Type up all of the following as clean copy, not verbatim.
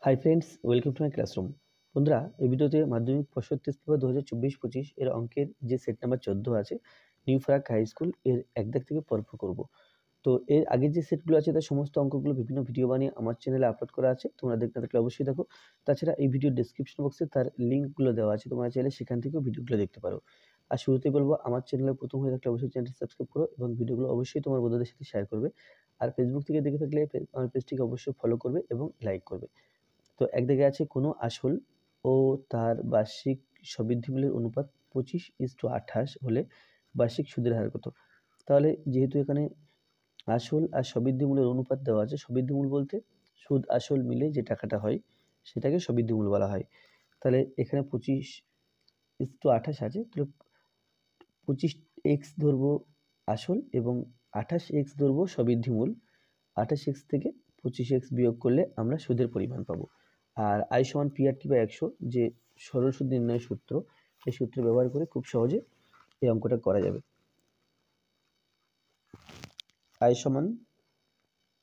Hi friends, welcome to my classroom. বন্ধুরা, এই ভিডিওতে মাধ্যমিক পর্ষদ টেস্ট পেপার 2024-25 এর অঙ্কের যে সেট নাম্বার 14 আছে নিউ ফারাক হাই স্কুল এর এক দাগ থেকে পর্ব করব। তো এর আগের যে সেটগুলো আছে তার সমস্ত অঙ্কগুলো বিভিন্ন ভিডিও বানিয়ে আমার চ্যানেলে আপলোড করা আছে, তোমরা দেখতে থাকলে অবশ্যই দেখো। তাছাড়া এই ভিডিওর ডেসক্রিপশন বক্সে তার লিঙ্কগুলো দেওয়া আছে, তোমরা চাইলে সেখান থেকেও ভিডিওগুলো দেখতে পারো। আর শুরুতেই বলবো, আমার চ্যানেলে প্রথম হয়ে থাকলে অবশ্যই চ্যানেলটি সাবস্ক্রাইব করো এবং ভিডিওগুলো অবশ্যই তোমার বন্ধুদের সাথে শেয়ার করবে। আর ফেসবুক থেকে দেখে থাকলে আমার পেজটিকে অবশ্যই ফলো করবে এবং লাইক করবে। তো একদিকে আছে কোনো আসল ও তার বার্ষিক সবৃদ্ধিমূল্যের অনুপাত 25:28 হলে বার্ষিক সুদের হার কত? তাহলে যেহেতু এখানে আসল আর সবৃদ্ধিমূল্যের অনুপাত দেওয়া আছে, সবৃদ্ধিমূল বলতে সুদ আসল মিলে যে টাকাটা হয় সেটাকে সবৃদ্ধিমূল বলা হয়। তাহলে এখানে 25:28 আছে, তাহলে 25x ধরবো আসল এবং 28x ধরবো সবৃদ্ধিমূল। 28x থেকে 25x বিয়োগ করলে আমরা সুদের পরিমাণ পাবো। আর I সমান P/100, যে সরল সুদ নির্ণয়ের সূত্র, এই সূত্র ব্যবহার করে খুব সহজে এই অঙ্কটা করা যাবে। I সমান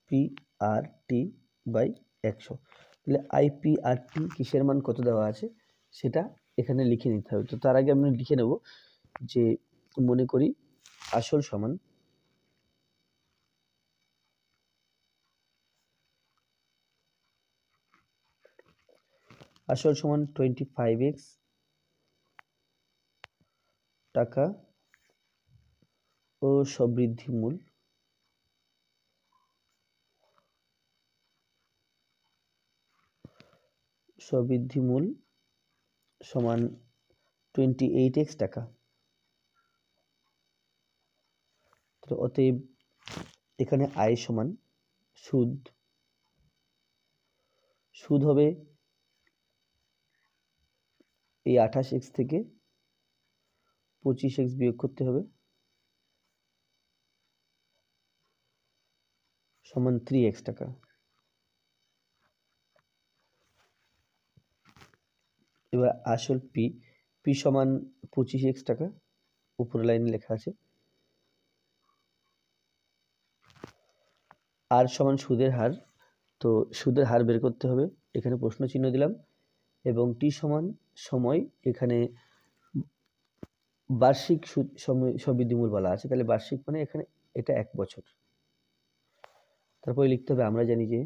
P/100, তাহলে IPRT কিসের মান কত দেওয়া আছে সেটা এখানে লিখে নিতে হবে। তো তার আগে আমি লিখে নেব যে মনে করি আসল সমান আসল সমান 25x টাকা ও সবৃদ্ধিমূল সমান 28x টাকা। তো অতএব এখানে I সমান সুদ হবে এই 28x থেকে 25x বিয়োগ করতে হবে, সমান 3x টাকা। এবার আসল P সমান 25x টাকা, উপরের লাইনে লেখা আছে। আর সমান সুদের হার, তো সুদের হার বের করতে হবে, এখানে প্রশ্ন চিহ্ন দিলাম। এবং টি সমান সময়, এখানে বার্ষিক সুদ সবৃদ্ধিমূল বলা আছে, তাহলে বার্ষিক মানে এখানে এটা 1 বছর। তারপরে লিখতে হবে, আমরা জানি যে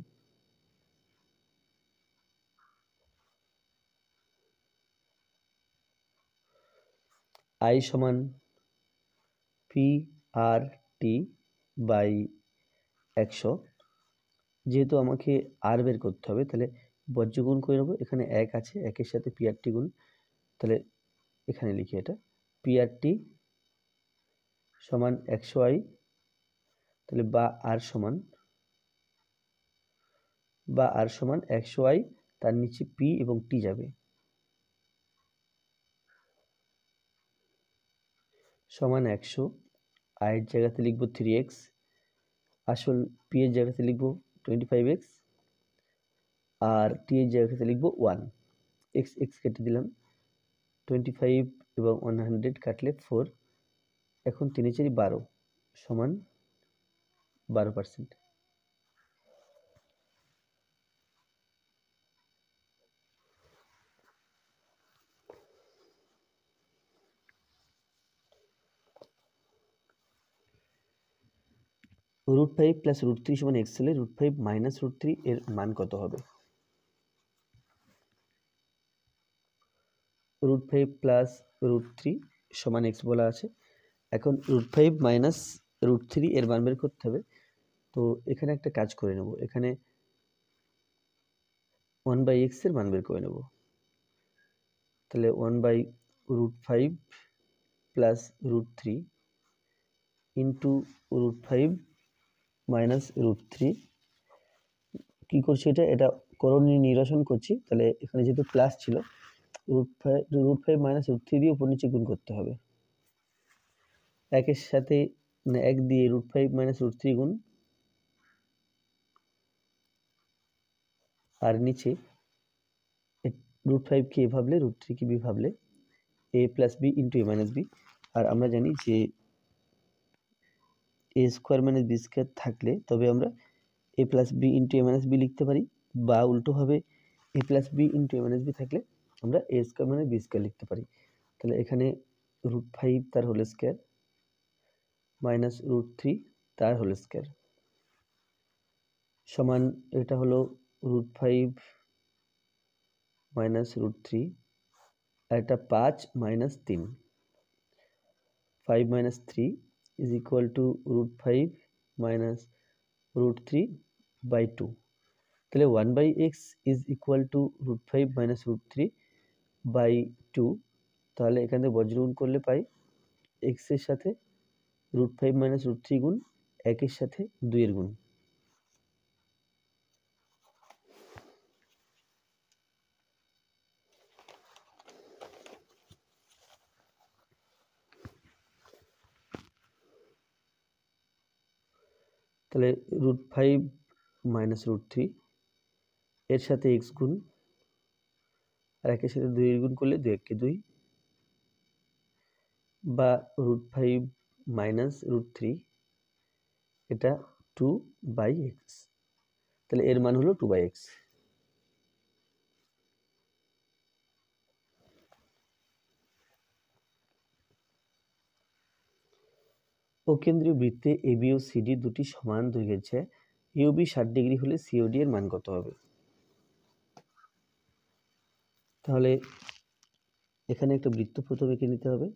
I সমান P/100। যেহেতু আমাকে আর বের করতে হবে, তাহলে বজ্রগুণ করে নেবো, এখানে 1 আছে, 1-এর সাথে P/RT গুণ, তাহলে এখানে লিখি এটা P/RT সমান 100I, তাহলে বা আর সমান 100I, তার নিচে P এবং T যাবে, সমান 100। I এর জায়গাতে লিখব 3x, আসল P এর জায়গাতে লিখব 25x, আর T এর জায়গাতে লিখব 1। x কেটে দিলাম, 25 এবং 100 কাটলে 4, এখন 3-4 12 সমান 12%। √5 + √3 সমান x হলে √5 - √3 এর মান কত হবে? √5 + √3 সমান x বলা আছে। এখন √5 - √3 এর মান বের করতে হবে। তো এখানে একটা কাজ করে নেব, এখানে 1/x এর মান বের করে নেব। তাহলে 1/√5 + √3 ইন্টু √5 - √3। কি করছি, এটা করণীয় নিরসন করছি, তাহলে এখানে যেহেতু প্লাস ছিল, √5 - √3 দিয়ে উপর নিচে গুণ করতে হবে। 1-এর সাথে 1 দিয়ে √5 - √3 গুণ, আর নিচে √5 কে এ ভাবলে, √3 কে বি ভাবলে, a + b into a - b। আর আমরা জানি যে a স্কোয়ার - b স্কোয়ার থাকলে তবে আমরা a + b into a - b লিখতে পারি, বা উল্টোভাবে এ প্লাস বি ইন্টু এ মাইনাস বি থাকলে আমরা এ স্কোয়ার মানে বি স্কোয়ার লিখতে পারি। তাহলে এখানে √5 তার হোল স্কোয়ার মাইনাস √3 তার হোল স্কোয়ার সমান এটা হলো √5 মাইনাস √3 আর এটা 5 minus 3, 5 minus 3 is equal to √5 minus √3 by 2। তাহলে 1/x is equal to √5 minus √3 by 2। তাহলে এখানে বজ্রগুণ করলে পাই x এর সাথে √5 মাইনাস √3 গুণ 1 এর সাথে 2 এর গুণ। তাহলে √5 মাইনাস √3 এর সাথে x গুণ আর 1 এর সাথে 2 এর গুণ করলে 2 × 2 বা √5 মাইনাস √3 এটা 2/x। তাহলে এর মান হলো 2/x। অকেন্দ্রীয় বৃত্তে এবি ও সিডি দুটি সমান দৈর্ঘ্যের চেয়ে ইউবি 60 ডিগ্রি হলে সিওডি এর মান কত হবে? তাহলে এখানে একটা বৃত্ত প্রথমে এঁকে নিতে হবে।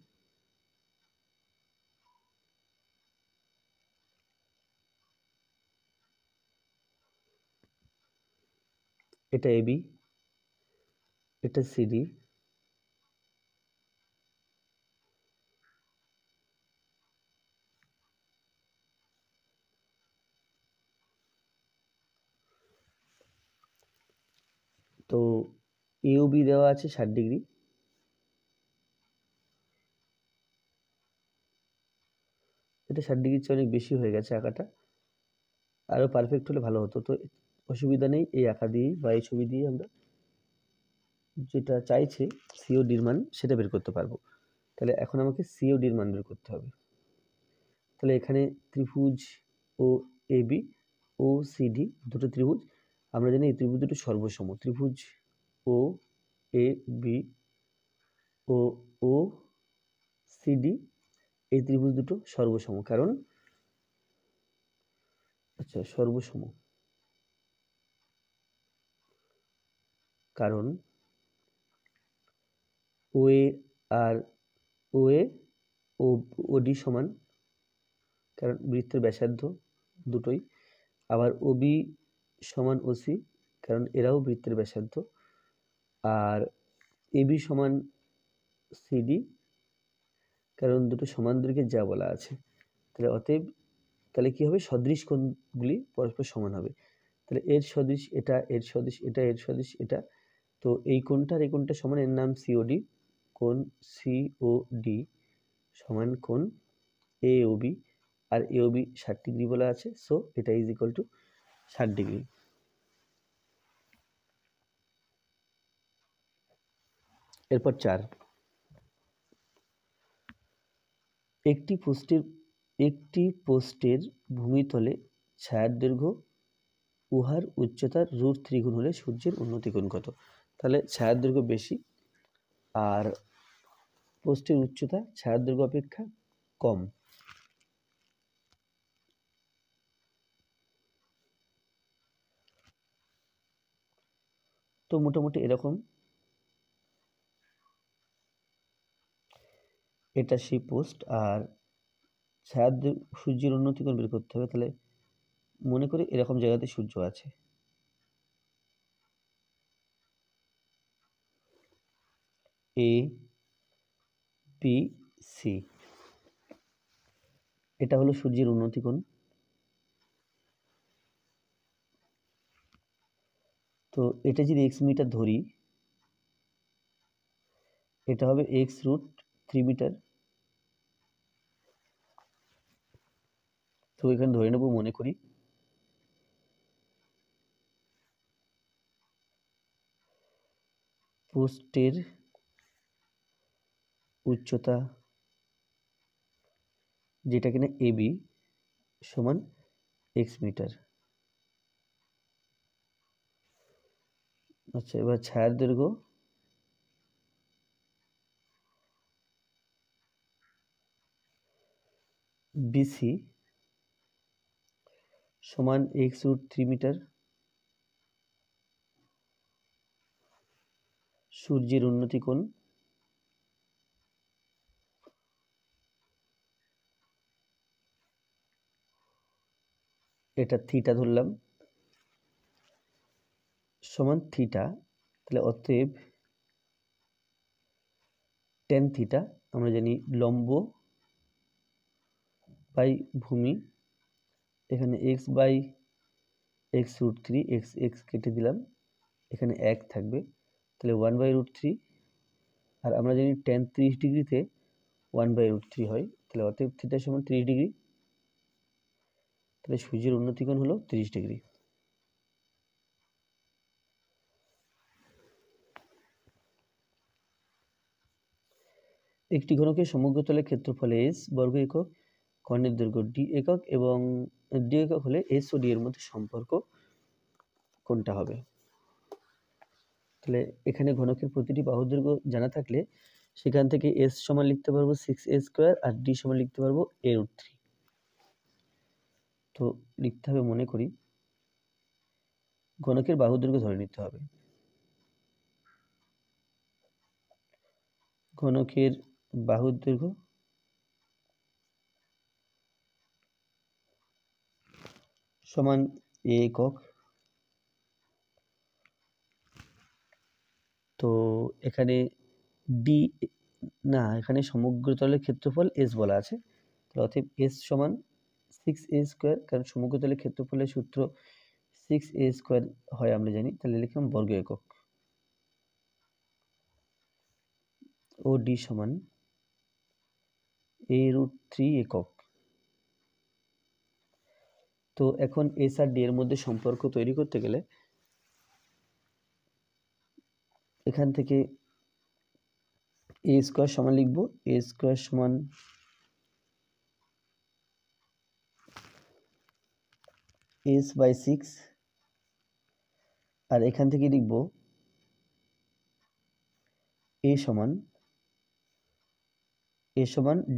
এটা এবি, এটা সিডি, তো ইউবি দেওয়া আছে 60 ডিগ্রি, এটা 60 ডিগ্রির চেয়ে অনেক বেশি হয়ে গেছে আঁকাটা, আরো পারফেক্ট হলে ভালো হতো। তো অসুবিধা নেই, এই আঁকা দিয়েই বা এই ছবি দিয়ে আমরা যেটা চাইছে সিওডির মান সেটা বের করতে পারবো। তাহলে এখন আমাকে সিওডির মান বের করতে হবে। তাহলে এখানে ত্রিভুজ ও এবি ও সিডি দুটো ত্রিভুজ, আমরা জানি এই ত্রিভুজ দুটো সর্বসম। ত্রিভুজ ও A B O O CD এই ত্রিভুজ দুটো সর্বসম, কারণ সর্বসম কারণ ওএ আর ওএ ও ওডি সমান, কারণ বৃত্তের ব্যাসার্ধ দুটোই। আবার ওবি সমান ওসি, কারণ এরাও বৃত্তের ব্যাসার্ধ। আর এবি সমান সিডি, কারণ দুটো সমান দৈর্ঘ্যের যা বলা আছে। তাহলে অতএব তাহলে কি হবে, সদৃশ কোণগুলি পরস্পর সমান হবে। তাহলে এর সদৃশ এটা, এর সদৃশ এটা, এর সদৃশ এটা। তো এই কোণটা আর এই কোণটা সমান, এর নাম সিওডি। কোণ সিওডি সমান কোণ এওবি, আর এওবি 60 ডিগ্রি বলা আছে, সো এটা ইজ ইকুয়াল টু 60 ডিগ্রি। এরপর 4, একটি পোস্টের ভূমিতলে ছায়ার দৈর্ঘ্য উহার উচ্চতার √3 গুণ হলে সূর্যের উন্নতি কোণ কত? তাহলে ছায়ার দৈর্ঘ্য বেশি আর পোস্টের উচ্চতা ছায়ার দৈর্ঘ্য অপেক্ষা কম। তো মোটামুটি এরকম, এটা সেই পোস্ট আর ছায়ার সূর্যের উন্নতি কোণ বের করতে হবে। তাহলে মনে করি এরকম জায়গাতে সূর্য আছে, এ বি সি, এটা হলো সূর্যের উন্নতি কোণ। তো এটা যদি x মিটার ধরি, এটা হবে x√3 মিটার। তো এখানে ধরে নেব, মনে করি পোস্টের উচ্চতা যেটা কিনা এবি সমান x মিটার। আচ্ছা, এবার ছায়ার দৈর্ঘ্য বিসি সমান x√3 মিটার। সূর্যের উন্নতি কোণ এটা থিটা ধরলাম সমান থিটা। তাহলে অতএব টেন থিটা আমরা জানি লম্ব বাই ভূমি, এখানে x/x√3 x কেটে দিলাম, এখানে 1 থাকবে, তাহলে 1/√3। আর আমরা জানি tan 30 ডিগ্রিতে 1/√3 হয়, তাহলে অতএব থিটা সমান 30 ডিগ্রি। তাহলে সূর্যের উন্নতি কোণ হলো 30 ডিগ্রি। একটি ঘনকের সমগ্র তলের ক্ষেত্রফল s বর্গ একক, কর্ণের দৈর্ঘ্য d একক এবং d একক হলে s ও d এর মধ্যে সম্পর্ক কোনটা হবে? তাহলে এখানে ঘনকের প্রতিটি বাহুর দৈর্ঘ্য জানা থাকলে সেখান থেকে s সমান লিখতে পারবো 6a² আর d সমান লিখতে পারবো a√3। তো লিখতে হবে, মনে করি ঘনকের বাহুর দৈর্ঘ্য ধরে নিতে হবে। ঘনকের বাহুর দৈর্ঘ্য সমান a একক। তো এখানে ডি না, এখানে সমগ্র তলের ক্ষেত্রফল s বলা আছে, তাহলে অতএব s সমান 6a², কারণ সমগ্র তলের ক্ষেত্রফলের সূত্র 6a² হয় আমরা জানি, তাহলে লিখলাম বর্গ একক। ও ডি সমান a√3 একক। তো এখন এস আর ডি এর মধ্যে সম্পর্ক তৈরি করতে গেলে এখান থেকে a² সমান লিখব a² সমান s/6, আর এখান থেকে লিখব a সমান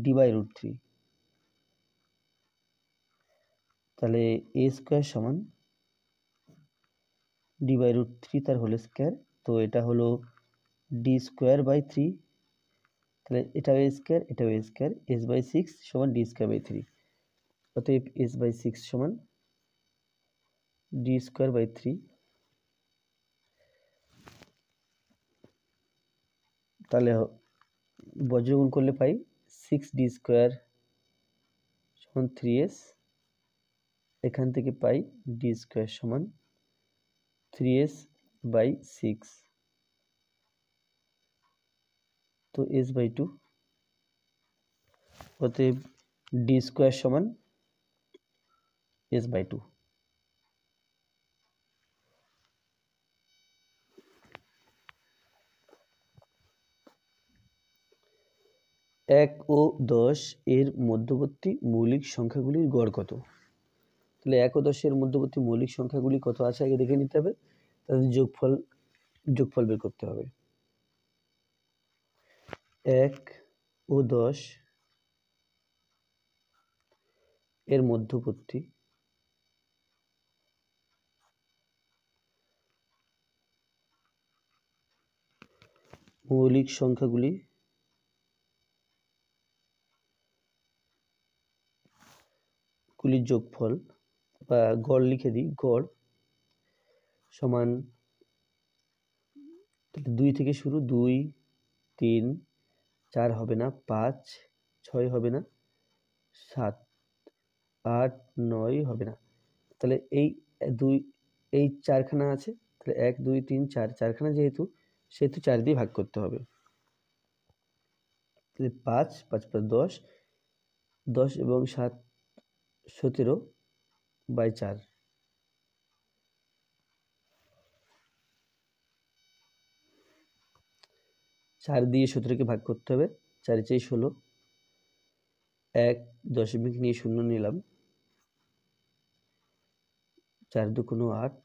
d/√3। তাহলে a² সমান d/√3 তার হোল স্কয়ার। তো এটা হলো d²/3, তাহলে এটা a², এটা a², s/6 সমান d²/3। অতএব s/6 সমান d²/3। তাহলে বজ্রগুণ করলে পাই 6d² সমান 3s, এখান থেকে পাই d² সমান 3s/6, তো s/2। অতএব d² সমান s/2। এক ও 10 এর মধ্যবর্তী মৌলিক সংখ্যাগুলির গড় কত? তাহলে 1 ও 10 এর মধ্যবর্তী মৌলিক সংখ্যাগুলি কত আছে আগে দেখে নিতে হবে, তাদের যোগফল বের করতে হবে। 1 ও 10 এর মধ্যবর্তী মৌলিক সংখ্যাগুলি যোগফল বা গড় লিখে দিই, গড় সমান 2 থেকে শুরু, 2, 3, 4 হবে না, 5, 6 হবে না, 7, 8, 9 হবে না। তাহলে এই 2, এই 4খানা আছে, তাহলে 1, 2, 3, 4, 4খানা যেহেতু, সেহেতু 4 দিয়ে ভাগ করতে হবে। তাহলে 5, 5 + 10, 10 এবং 7 17/4। 4 দিয়ে 17কে ভাগ করতে হবে, 4 × 4 = 16, 1 দশমিক নিয়ে 0 নিলাম, 4 × 2 = 8,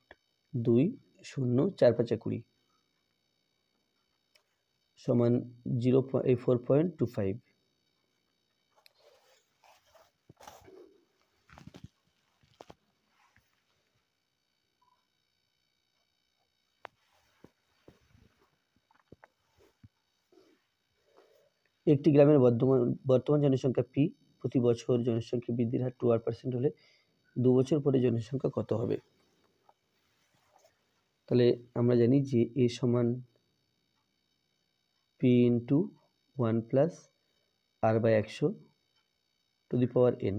2, 0, 4 × 5 = 20। সমান 4.25। একটি গ্রামের বর্তমান জনসংখ্যা পি, প্রতি বছর জনসংখ্যা বৃদ্ধির হার 2% হলে 2 বছর পরে জনসংখ্যা কত হবে? তাহলে আমরা জানি যে এ সমান P into 1 plus r/100 two the power n।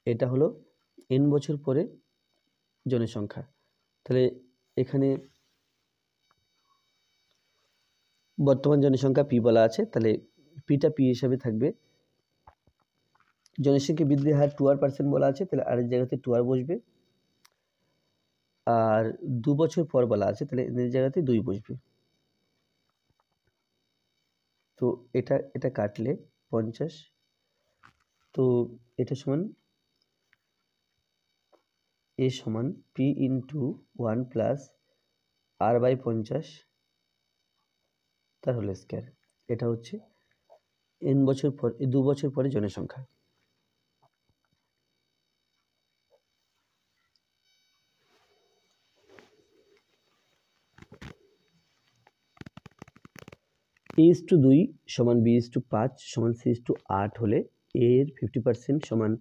এটা হলো n বছর পরে জনসংখ্যা। তাহলে এখানে বর্তমান জনসংখ্যা পি বলা আছে, তাহলে পিটা পি হিসাবে থাকবে। জনসংখ্যা বৃদ্ধির হার 2% বলা আছে, তাহলে আর এর জায়গাতে 2r বসবে। আর 2 বছর পর বলা আছে, তাহলে এর জায়গাতে 2 বসবে। তো এটা কাটলে 50। তো এটা সমান এ সমান পি ইন্টু 1 প্লাস r/50 তার হোল স্কয়ার। এটা হচ্ছে n বছর পর 2 বছর পরে জনসংখ্যা। a/2 সমান b/5 সমান c/8 হলে a এর 50% সমান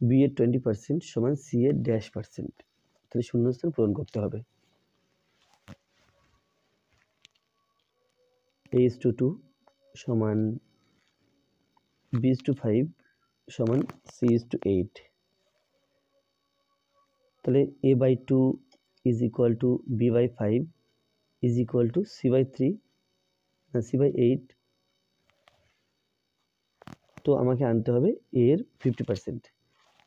b এর 20% সমান c এর -%। তাহলে শূন্যস্থান পূরণ করতে হবে। a/2 সমান b/5 সমান c/8। তাহলে a/2 is equal to b/5 is equal to c/3 না c/8। তো আমাকে আনতে হবে a এর 50%।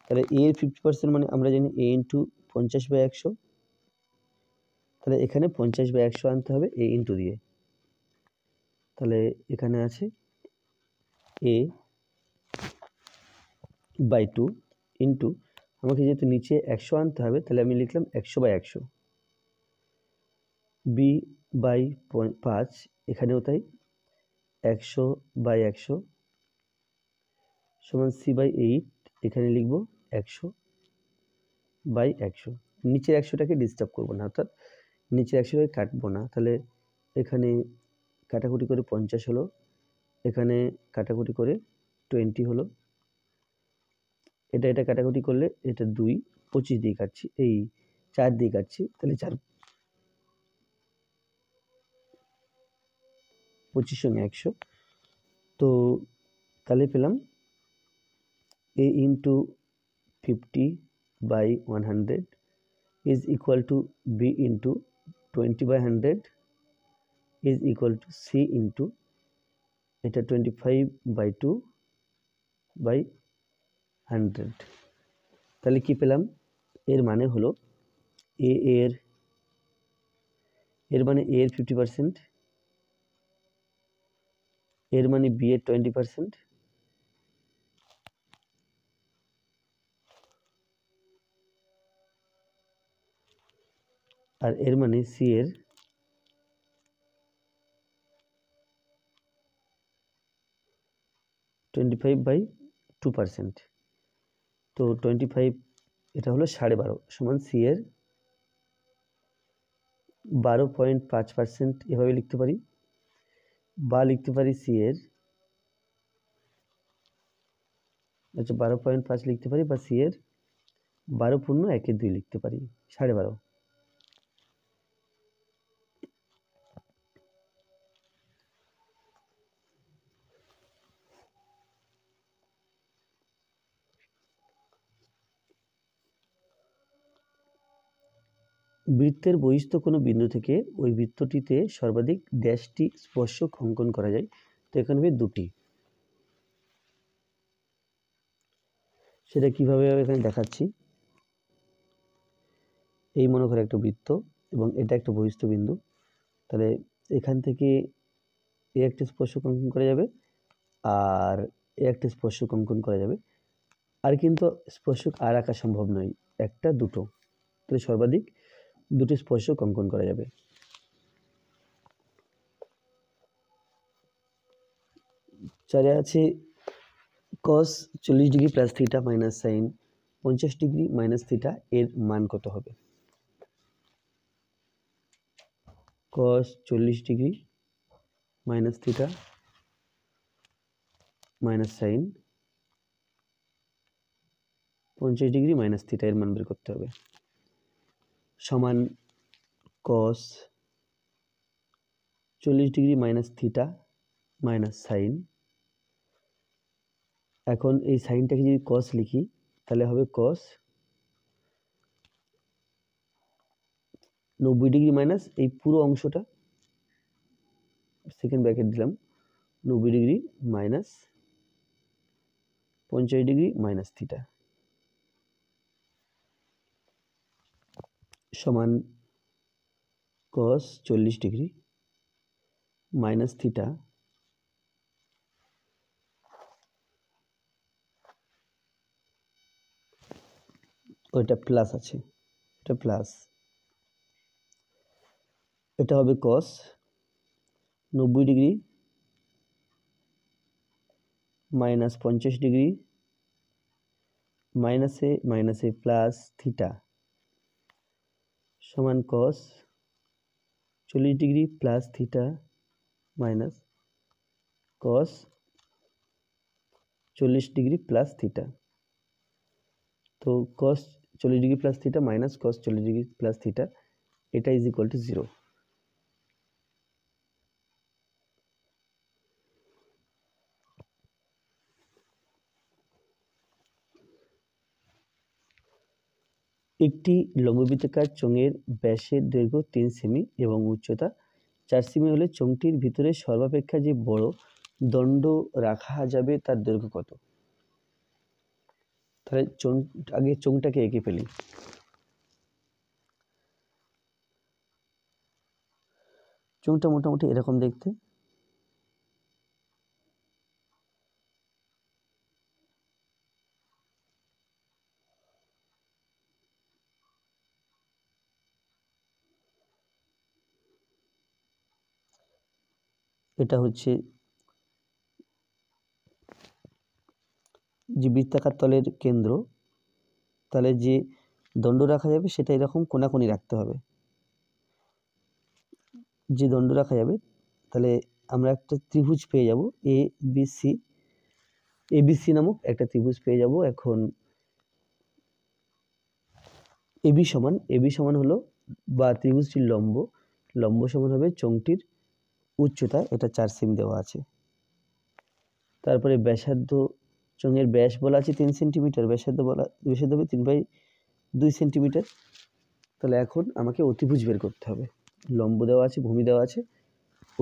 তাহলে a এর 50% মানে আমরা জানি a ইন্টু 50/100। তাহলে এখানে 50/100 আনতে হবে a ইন্টু দিয়ে। তাহলে এখানে আছে a/2 ইন্টু, আমাকে যেহেতু নিচে 100 আনতে হবে, তাহলে আমি লিখলাম 100/100। b/5 এখানেও তাই, 100/100 সমান c/8। এখানে লিখব 100/100। নিচের 100টাকে ডিস্টার্ব করবো না, অর্থাৎ নিচের 100টাকে কাটবো না। তাহলে এখানে কাটাকুটি করে 50 হলো, এখানে কাটাকুটি করে 20 হলো, এটা কাটাকুটি করলে এটা 2, 25 দিয়ে কাটছি, এই 4 দিয়ে কাটছি, তাহলে 4 25 সঙ্গে 100। তো তাহলে পেলাম a into 50/100 is equal to b into 20/100 is equal to c into এটা 25/2/100। তাহলে কি পেলাম? এর মানে হলো a এর 50%, এর মানে b এর 20%, আর এর মানে c এর 25/2%। তো 25 এটা হলো 12.5 সমান c এর 12.5%। এভাবে লিখতে পারি, বা লিখতে পারি c এর 12.5 লিখতে পারি, বা c এর 12.1/2 লিখতে পারি, 12.5। বৃত্তের বহিস্থ কোনো বিন্দু থেকে ওই বৃত্তটিতে সর্বাধিক ড্যাশটি স্পর্শক অঙ্কন করা যায়। তো এখানে হবে 2টি। সেটা কিভাবে হবে এখানে দেখাচ্ছি। এই মনে করে একটা বৃত্ত এবং এটা একটা বহিস্থ বিন্দু। তাহলে এখান থেকে এ একটা স্পর্শক অঙ্কন করা যাবে, আর এ একটা স্পর্শক অঙ্কন করা যাবে। আর কিন্তু স্পর্শক আর আঁকা সম্ভব নয়, একটা দুটো। তাহলে সর্বাধিক 2টি স্পর্শক অঙ্কন করা যাবে। 4 আছে cos 40 degree plus theta minus sine 50 degree minus theta এর মান কত হবে? cos 40 degree minus theta minus sine 50 degree minus theta এর মান বের করতে হবে, সমান cos 40 degree minus theta minus sine. এখন এই সাইনটাকে যদি cos লিখি তাহলে হবে cos 90 ডিগ্রি মাইনাস এই পুরো অংশটা সেকেন্ড ব্র্যাকেট দিলাম 90 degree minus 50 degree minus theta সমান cos 40 ডিগ্রি মাইনাস থিটা ওইটা প্লাস আছে, এটা প্লাস, এটা হবে cos 90 ডিগ্রি মাইনাস 50 ডিগ্রি মাইনাসে মাইনাসে প্লাস থিটা সমান cos 40 degree plus theta minus cos 40 degree plus theta. তো cos 40 degree plus theta minus cos 40 degree plus theta এটা ইজ ইকুয়াল টু 0। একটি লম্ববৃত্তাকার চোঙের ব্যাসের দৈর্ঘ্য 3 সেমি এবং উচ্চতা 4 সেমি হলে চোঙটির ভিতরে সর্বাপেক্ষা যে বড় দণ্ড রাখা যাবে তার দৈর্ঘ্য কত? তাহলে আগে চোঙটাকে এঁকে ফেলি। চোঙটা মোটামুটি এরকম দেখতে, এটা হচ্ছে যে বৃত্তাকার তলের কেন্দ্র, তাহলে যে দণ্ড রাখা যাবে সেটা এরকম কোনাকুনি রাখতে হবে। যে দণ্ড রাখা যাবে তাহলে আমরা একটা ত্রিভুজ পেয়ে যাব এবিসি নামক একটা ত্রিভুজ পেয়ে যাব। এখন এবি সমান হলো বা ত্রিভুজটির লম্ব সমান হবে চোঙটির উচ্চতা, এটা 4 সেমি দেওয়া আছে। তারপরে ব্যাসার্ধ, চোঙের ব্যাস বলা আছে 3 সেন্টিমিটার, ব্যাসার্ধ হবে 3/2 সেন্টিমিটার। তাহলে এখন আমাকে অতিভুজ বের করতে হবে, লম্ব দেওয়া আছে, ভূমি দেওয়া আছে,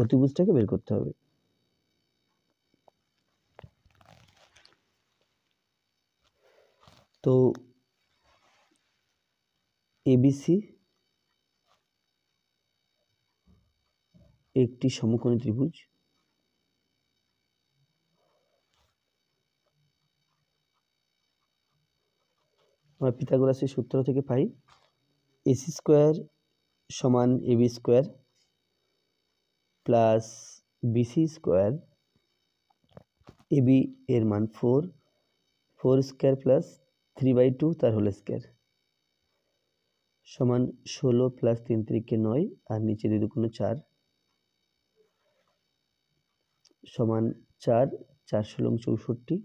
অতিভুজটাকে বের করতে হবে। তো এবিসি একটি সমকোণী ত্রিভুজ, আমরা পিথাগোরাসের সূত্র থেকে পাই এসি স্কোয়ার সমান AB square plus BC square, AB এর মান 4 স্কোয়ার প্লাস 3/2 তার হোল স্কোয়ার সমান 16 প্লাস 3 3 9 আর নিচে 2 2 4 সমান 4 4 16 64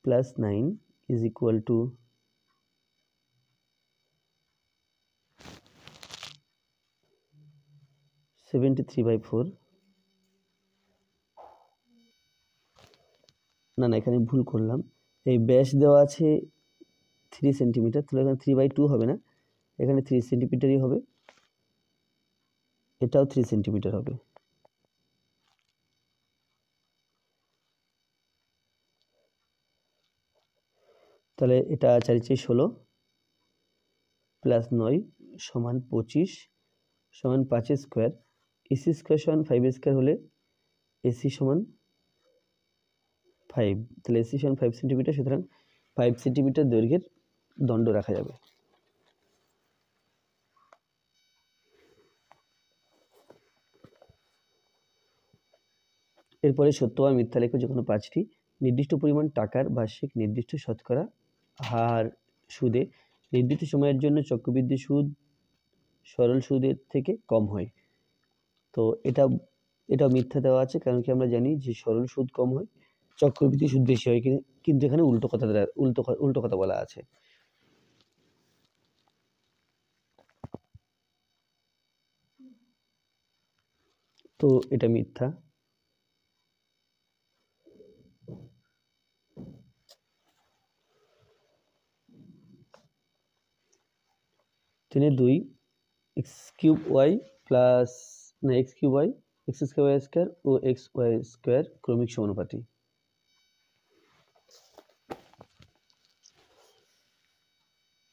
প্লাস 9 ইজ ইকুয়াল টু 73/4। না এখানে ভুল করলাম, এই ব্যাস দেওয়া আছে 3 সেন্টিমিটার, তাহলে এখানে 3/2 হবে না, এখানে 3 সেন্টিমিটারই হবে, এটাও 3 সেন্টিমিটার হবে। তাহলে এটা 4 4 16 প্লাস 9 সমান 25 সমান 5 স্কোয়ার, এসি স্কোয়ার সমান 5 স্কোয়ার হলে এসি সমান 5, তাহলে এসি সমান 5 সেন্টিমিটার, সুতরাং 5 সেন্টিমিটার দৈর্ঘ্যের দণ্ড রাখা যাবে। এরপরে সত্য বা মিথ্যা লেখো যে কোনো 5টি। নির্দিষ্ট পরিমাণ টাকার বার্ষিক নির্দিষ্ট শতকরা হার সুদে নির্দিষ্ট সময়ের জন্য চক্রবৃদ্ধি সুদ সরল সুদের থেকে কম হয়। তো এটা মিথ্যা দেওয়া আছে, কারণ কি আমরা জানি যে সরল সুদ কম হয়, চক্রবৃদ্ধি সুদ বেশি হয়, কিন্তু এখানে উল্টো কথা বলা আছে। তো এটা মিথ্যা। তিনে 2 x cube y plus x cube y x square y square ও x y স্কয়ার ক্রমিক সমানুপাতি।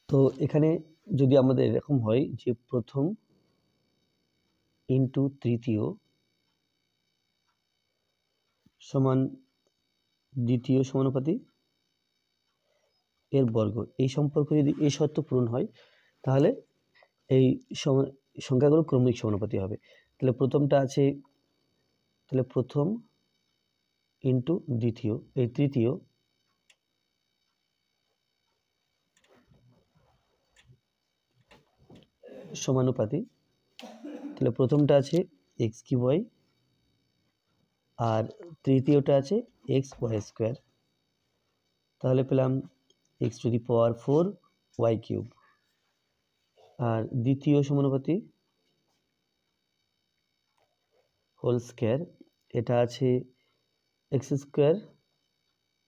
তো এখানে যদি আমাদের এরকম হয় যে প্রথম ইনটু তৃতীয় সমান দ্বিতীয় সমানুপাতি এর বর্গ, এই সম্পর্ক যদি এই শর্ত পূরণ হয় তাহলে এই সংখ্যাগুলো ক্রমিক সমানুপাতি হবে। তাহলে প্রথম ইনটু দ্বিতীয়, এই তৃতীয় সমানুপাতি। তাহলে প্রথমটা আছে এক্স কিউব ওয়াই আর তৃতীয়টা আছে এক্স ওয়াই স্কোয়ার। তাহলে পেলাম x to the power 4 y cube. আর দ্বিতীয় সমানুপাতি হোল স্কোয়ার, এটা আছে এক্স স্কোয়ার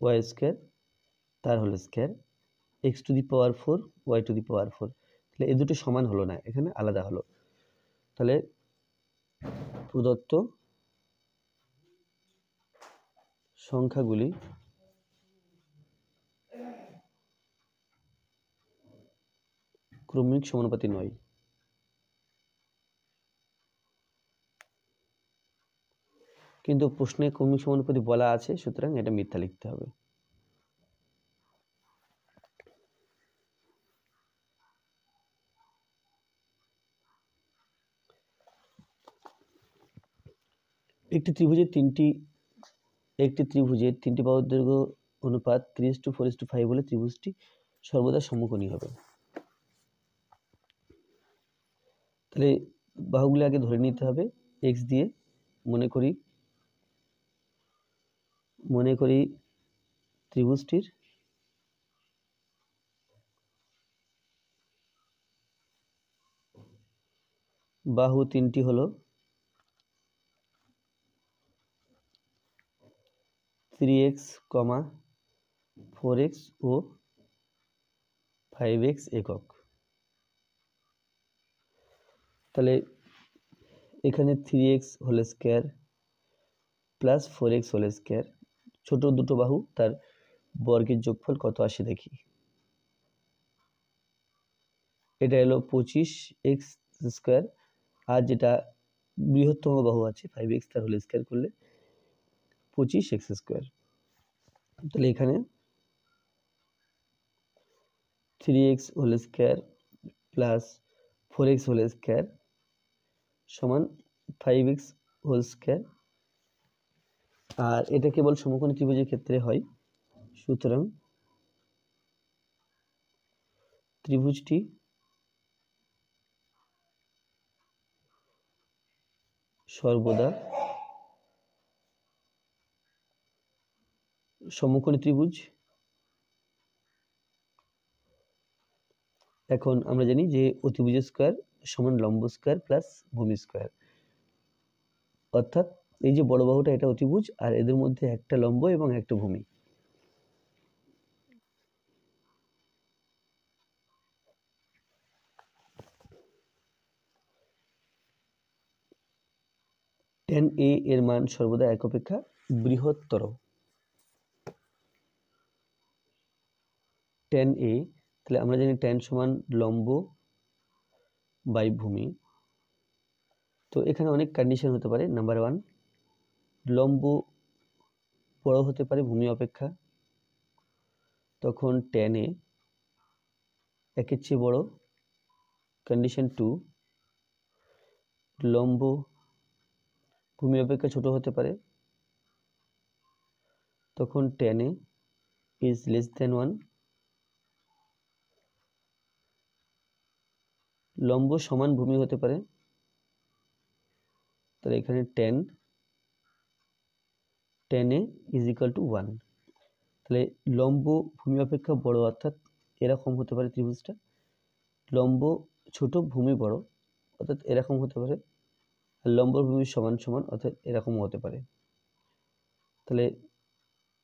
ওয়াই স্কোয়ার তার whole square x to the power 4 y to the power 4। তাহলে এই দুটো সমান হলো না, এখানে আলাদা হলো। তাহলে প্রদত্ত সংখ্যাগুলি ক্রমিক সমানুপাতি নয়। কিন্তু প্রশ্নে ক্রমিক সমানুপাতি বলা আছে, সুতরাং এটা মিথ্যা লিখতে হবে। একটি ত্রিভুজের তিনটি বাহুর দৈর্ঘ্য অনুপাত 3:4:5 হলে ত্রিভুজটি সর্বদা সমকোণী হবে। তাহলে বাহুগুলি আগে ধরে নিতে হবে এক্স দিয়ে। মনে করি ত্রিভুজটির বাহু তিনটি হলো 3x, 4x ও 5x একক। তাহলে এখানে 3x whole square plus 4x whole square, ছোট দুটো বাহু তার বর্গের যোগফল কত আসে দেখি। এটা এলো 25x স্কয়ার, আর যেটা বৃহত্তম বাহু আছে 5x তার হোল স্কয়ার করলে 25x স্কয়ার। তাহলে এখানে 3x whole square plus 4x whole square সমান 5x হোল স্কয়ার। আর এটা কেবল সমকোণী ত্রিভুজের ক্ষেত্রে হয়, সুতরাং ত্রিভুজটি সর্বদা সমকোণী ত্রিভুজ। এখন আমরা জানি যে অতিভুজ স্কয়ার সমান লম্ব স্কয়ার প্লাস ভূমি স্কয়ার, অর্থাৎ এই যে বড় বাহুটা এটা অতিভুজ আর এদের মধ্যে একটা লম্ব এবং একটা ভূমি। tan a এর মান সর্বদা এক অপেক্ষা বৃহত্তর। tan a, তাহলে আমরা জানি tan সমান লম্ব বাই ভূমি। তো এখানে অনেক কন্ডিশন হতে পারে। নাম্বার 1, লম্ব বড় হতে পারে ভূমি অপেক্ষা, তখন tan a একের চেয়ে বড়। কন্ডিশন 2, লম্ব ভূমি অপেক্ষা ছোট হতে পারে, তখন tan A is less than 1, লম্ব সমান ভূমি হতে পারে, তাহলে এখানে tan A is equal to 1, তাহলে লম্ব ভূমি অপেক্ষা বড় অর্থাৎ এরকম হতে পারে ত্রিভুজটা, লম্ব ছোট ভূমি বড় অর্থাৎ এরকম হতে পারে, আর লম্ব ভূমি সমান সমান অর্থাৎ এরকমও হতে পারে। তাহলে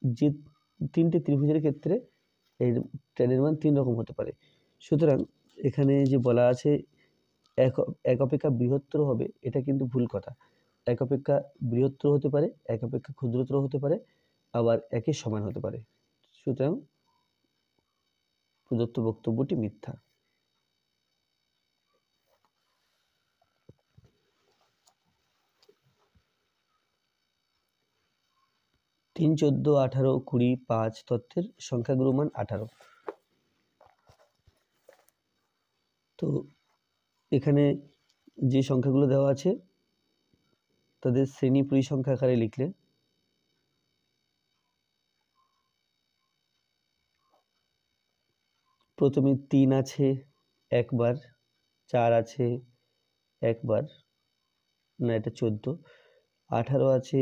যে তিনটে ত্রিভুজের ক্ষেত্রে এর tan এর মান তিন রকম হতে পারে। সুতরাং এখানে যে বলা আছে এক অপেক্ষা বৃহত্তর হবে, এটা কিন্তু ভুল কথা। এক অপেক্ষা বৃহত্তর হতে পারে, এক অপেক্ষা ক্ষুদ্রতর হতে পারে, আবার একের সমান হতে পারে। সুতরাং প্রদত্ত বক্তব্যটি মিথ্যা। তিন, 14, 18, 20, 5 তথ্যের সংখ্যাগুরু মান 18। তো এখানে যে সংখ্যাগুলো দেওয়া আছে তাদের শ্রেণী পরিসংখ্যা আকারে লিখলে প্রথমে 3 আছে একবার, 4 আছে একবার, না এটা 14, 18 আছে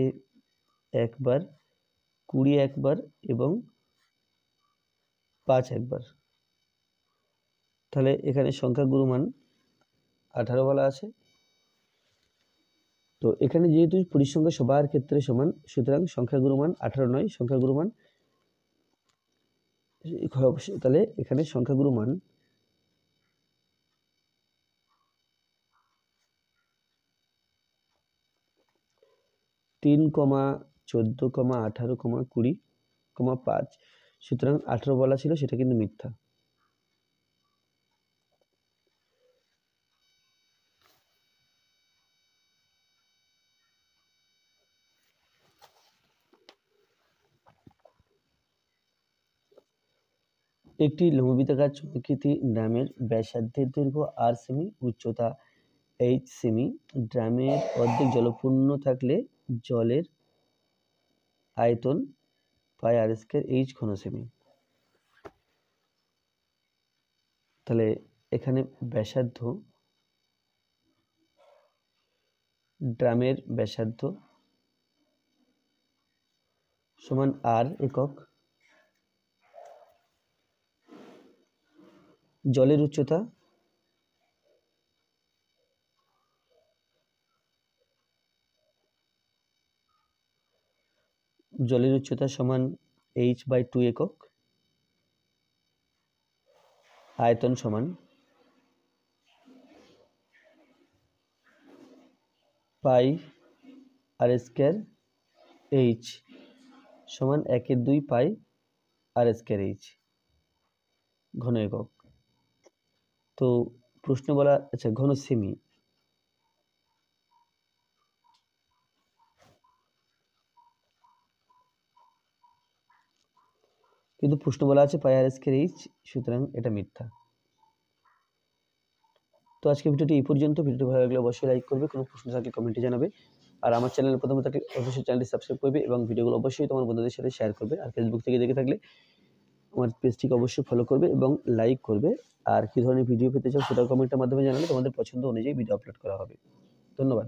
একবার, 20 একবার এবং 5 একবার। তাহলে এখানে সংখ্যাগুরু মান 18 বলা আছে। তো এখানে যেহেতু পরিসংখ্যা সবার ক্ষেত্রে সমান, সুতরাং সংখ্যাগুরু মান 18 নয়, সংখ্যাগুরু মান, তাহলে এখানে সংখ্যাগুরু মান 3, 14, 18, 20, 5, সুতরাং 18 বলা ছিল, সেটা কিন্তু মিথ্যা। একটি লম্ববৃত্তাকার চুম্বকীয় ড্রামের ব্যাসার্ধের দৈর্ঘ্য r সেমি, উচ্চতা h সেমি, ড্রামের অর্ধেক জলপূর্ণ থাকলে জলের আয়তন পাই r স্কয়ার h ঘন সেমি। তাহলে এখানে ব্যাসার্ধ, ড্রামের ব্যাসার্ধ সমান r একক, জলের উচ্চতা সমান h/2 একক, আয়তন সমান পাই r স্কয়ার h সমান 1/2 পাই r স্কয়ার h ঘন একক। তো প্রশ্ন বলা, আচ্ছা ঘন সেমি, কিন্তু প্রশ্ন বলা আছে পাই r স্কয়ার h, সুতরাং এটা মিথ্যা। তো আজকে ভিডিওটি এই পর্যন্ত। ভিডিওটি ভালো লাগলে অবশ্যই লাইক করবে, কোনো প্রশ্ন থাকলে কমেন্টে জানাবে, আর আমার চ্যানেলে প্রথম থাকলে অবশ্যই চ্যানেলটি সাবস্ক্রাইব করবে এবং ভিডিওগুলো অবশ্যই তোমার বন্ধুদের সাথে শেয়ার করবে, আর ফেসবুক থেকে দেখে থাকলে আমার পেজটিকে অবশ্যই ফলো করবে এবং লাইক করবে। আর কী ধরনের ভিডিও পেতে চাও সেটাও কমেন্টের মাধ্যমে জানালে তোমাদের পছন্দ অনুযায়ী ভিডিও আপলোড করা হবে। ধন্যবাদ।